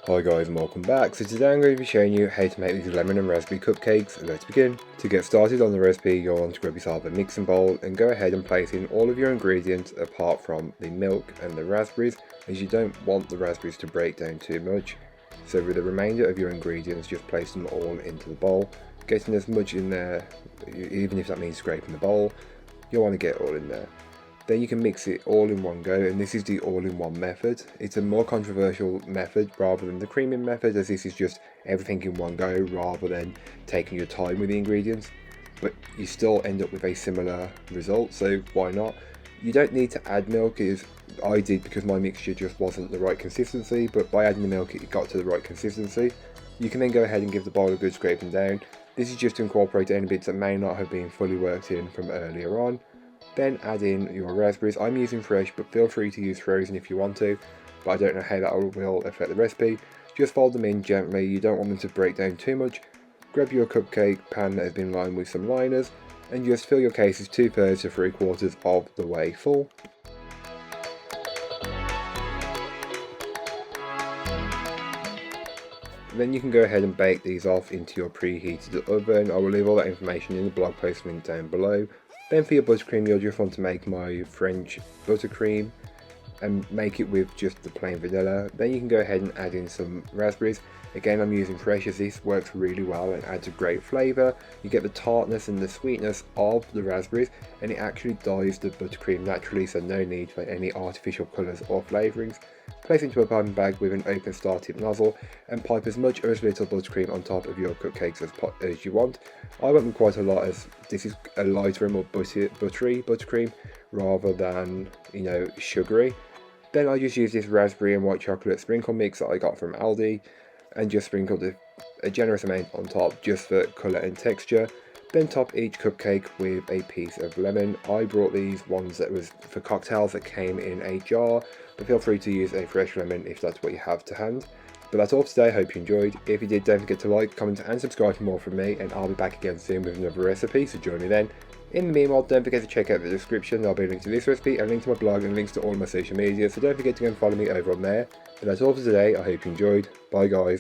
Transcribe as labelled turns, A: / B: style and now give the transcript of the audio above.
A: Hi guys and welcome back. So today I'm going to be showing you how to make these lemon and raspberry cupcakes. Let's begin. To get started on the recipe, you'll want to grab yourself a mixing bowl and go ahead and place in all of your ingredients apart from the milk and the raspberries, as you don't want the raspberries to break down too much. So with the remainder of your ingredients, just place them all into the bowl, getting as much in there, even if that means scraping the bowl, you'll want to get it all in there. Then you can mix it all in one go, and this is the all-in-one method. It's a more controversial method rather than the creaming method, as this is just everything in one go rather than taking your time with the ingredients. But you still end up with a similar result, so why not? You don't need to add milk, as I did because my mixture just wasn't the right consistency, but by adding the milk it got to the right consistency. You can then go ahead and give the bowl a good scraping down. This is just to incorporate any bits that may not have been fully worked in from earlier on. Then add in your raspberries. I'm using fresh, but feel free to use frozen if you want to, but I don't know how that will affect the recipe. Just fold them in gently, you don't want them to break down too much. Grab your cupcake pan that has been lined with some liners, and just fill your cases 2/3 to 3/4 of the way full. Then you can go ahead and bake these off into your preheated oven. I will leave all that information in the blog post link down below. Then for your buttercream, you'll just want to make my French buttercream and make it with just the plain vanilla. Then you can go ahead and add in some raspberries. Again, I'm using fresh as this works really well and adds a great flavour. You get the tartness and the sweetness of the raspberries, and it actually dyes the buttercream naturally, so no need for any artificial colours or flavourings. Place into a piping bag with an open star tip nozzle and pipe as much or as little buttercream on top of your cupcakes as you want. I went with quite a lot, as this is a lighter and more buttery buttercream rather than, sugary. Then I just use this raspberry and white chocolate sprinkle mix that I got from Aldi and just sprinkled a generous amount on top just for colour and texture. Then top each cupcake with a piece of lemon. I brought these ones that was for cocktails that came in a jar, but feel free to use a fresh lemon if that's what you have to hand. But that's all for today, hope you enjoyed. If you did, don't forget to like, comment and subscribe for more from me, and I'll be back again soon with another recipe, so join me then. In the meanwhile, don't forget to check out the description. There'll be a link to this recipe, a link to my blog, and links to all my social media, so don't forget to go and follow me over on there. But that's all for today, I hope you enjoyed. Bye guys.